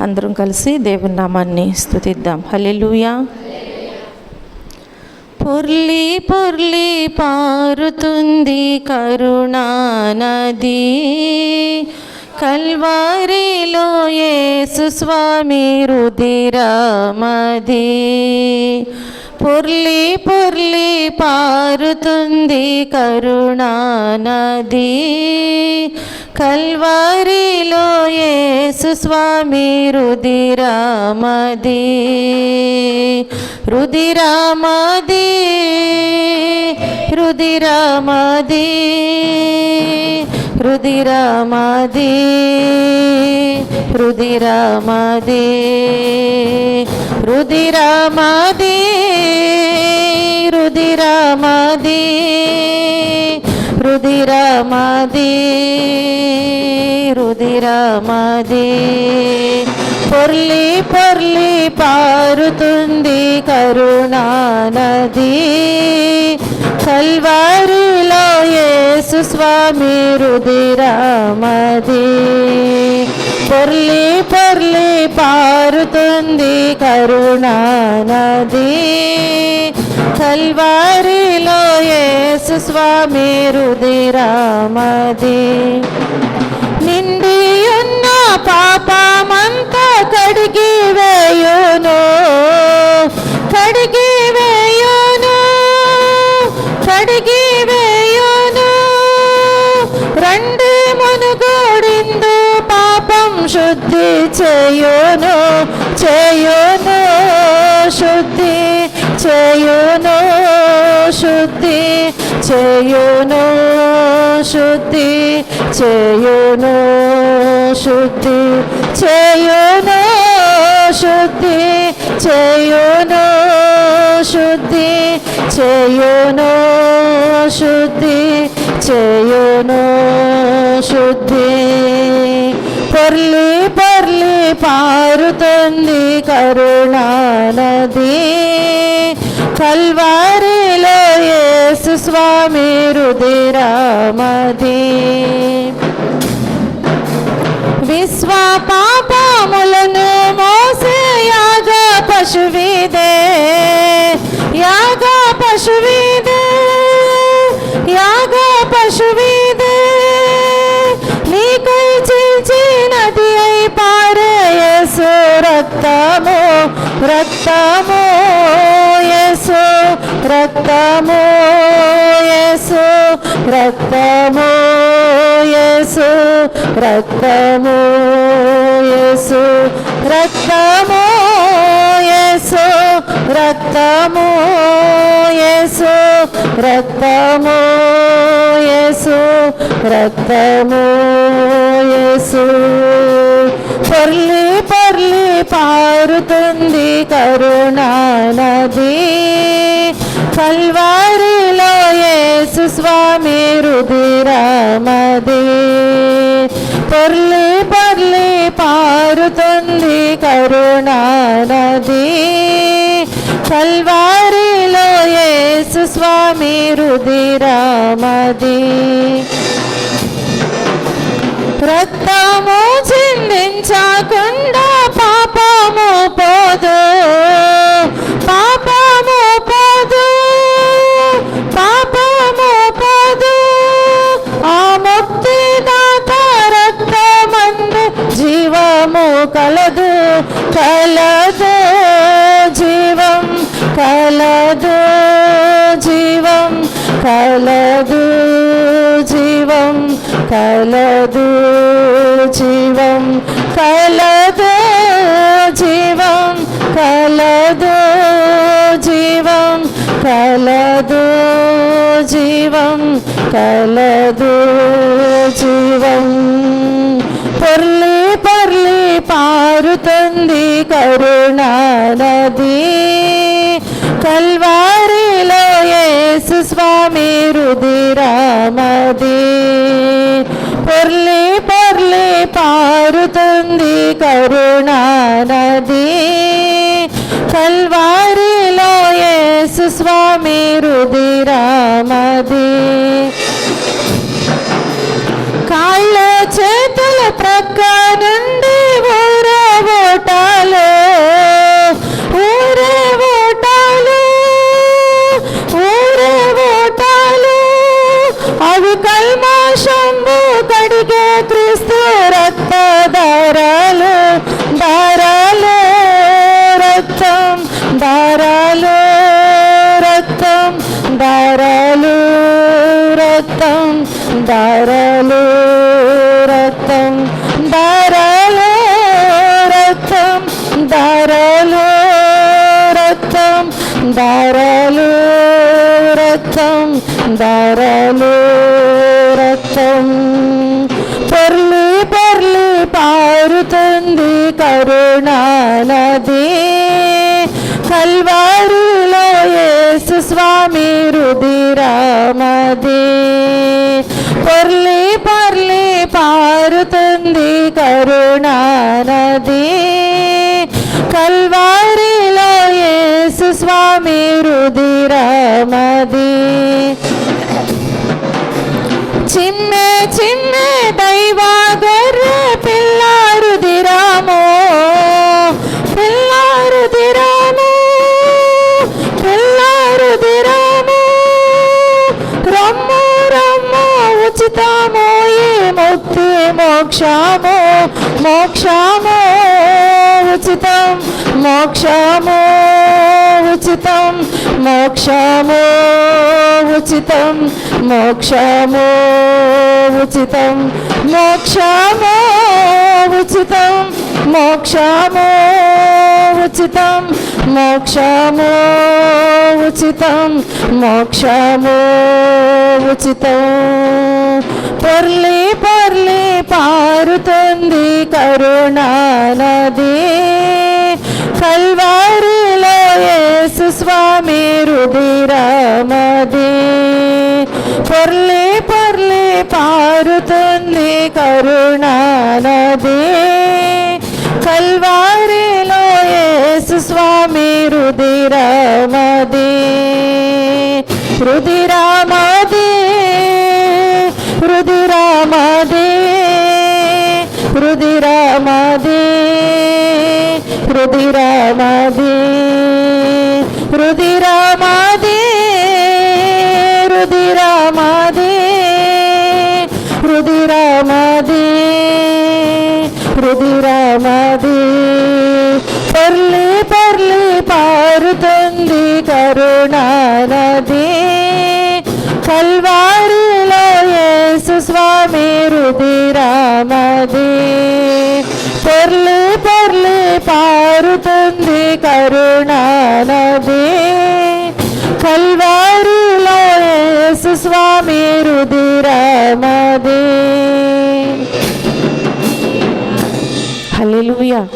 అందరం కలిసి దేవుని నామాన్ని స్తుతిద్దాం. హల్లెలూయా. పొర్లి పొర్లి పారుతుంది కరుణా నది, కల్వారిలో యేసు స్వామి రుధిరమది. పొర్లి పొర్లి పారుతుంది కరుణా నది, కల్వారిలో యేసు స్వామి రుధిరమది. రుధిరమది రుధిరమది రుధిరమది రుధిరమది రుధిరమది రుధిరమది రుధిరమది రుధిరమది. పొర్లి పొర్లి పారుతుంది కరుణా నది, కల్వారిలో యేసు స్వామి రుధిరమది. పొర్లి పొర్లి పారుతుంది కరుణా నది, కల్వారిలో యేసు స్వామి రుధిరమది. నిండి ఉన్న పాపమంతా కడిగి వేయును, కడిగి వేయును, కడిగి వేయును. రండి మునుగోడిందు పాపం శుద్ధి చేయును, చేయును శుద్ధి చేయును, శుద్ధి చేయును, శుద్ధి చేయును, శుద్ధి చేయును, శుద్ధి చేయును, శుద్ధి చేయును, శుద్ధి చేయును, శుద్ధి. పొర్లి పొర్లి పారుతుంది కరుణా నది, కల్వారిలో యేసు స్వామి రుధిరమది. విశ్వ పాపములను మోసే యాగ పశువిదే, యాగ పశువిదే, యాగ పశువిదే. నీకై చీల్చినది అయి పారే యేసు రక్తము, రక్తము యేసు రక్తము, యేసు రక్తము, యేసు రక్తము, యేసు రక్తము, యేసు రక్తము, యేసు రక్తము, యేసు రక్తము, యేసు. పొర్లి పొర్లి పారుతుంది కరుణా నది, కల్వారిలో యేసు స్వామి రుధిరమది. పొర్లి పొర్లి పారుతుంది కరుణా నది, కల్వారిలో యేసు స్వామి రుధిరమది. రక్తము చిందించకుండా పాపము పోదు, పాపము పోదు, పాపము పోదు. ఆ ముక్తిదాత రక్తమందు జీవము కలదు, కలదు జీవం, కలదు జీవం, కలదు జీవం, కలదు జీవం, కలదు జీవం, కలదు జీవం, కలదు జీవం, కలదు జీవం. పొర్లి పొర్లి పారుతుంది కరుణా నది, కల్వారిలో యేసు స్వామి రుధిరమది. పొర్లి పొర్లి పారుతుంది కరుణా నది, కల్వారిలో యేసు స్వామి రుధిరమది. కాళ్ళ చేతుల ప్రక్క నుండి ఊరబోట పారుతుంది కరుణా నది. కల్వారిలో యేసు స్వామి రుధిరమది. పొర్లి పొర్లి పారుతుంది కరుణా నది. కల్వారిలో యేసు స్వామి రుధిరమది. చిమ్మె చిమ్మె దైవ గొర్రె పిల్ల రుధిరమో, పిల్ల రుధిరమో, పిల్ల రుధిరమో. రమ్ము రమ్ము ఉచితము ఈ ముక్తి మోక్షము, మోక్షము ఉచితం, మోక్షము ఉచితం, మోక్షము ఉచితం, మోక్షము ఉచితం, మోక్షము ఉచితం, మోక్షము ఉచితం, మోక్షము ఉచితం, మోక్షము ఉచితం. పొర్లి పొర్లి పారుతుంది కరుణా నది. కల్వారిలో యేసు స్వామి రుధిరమది. పొర్లి పొర్లి పారుతుంది కరుణా నది. కల్వారిలో యేసు స్వామి రుధిరమది. రుధిరమది, రుధిరమది, రుధిరమది, రుధిరమది, రుధిరమది, రుధిరమది, రుధిరమది, రుధిరమది. పొర్లి పొర్లి పారుతుంది కరుణా నది. కల్వారిలో యేసు స్వామి రుధిరమది. పొర్లి పొర్లి పారుతుంది కరుణా నది. కల్వారిలో యేసు స్వామి రుధిరమది. హల్లెలూయా.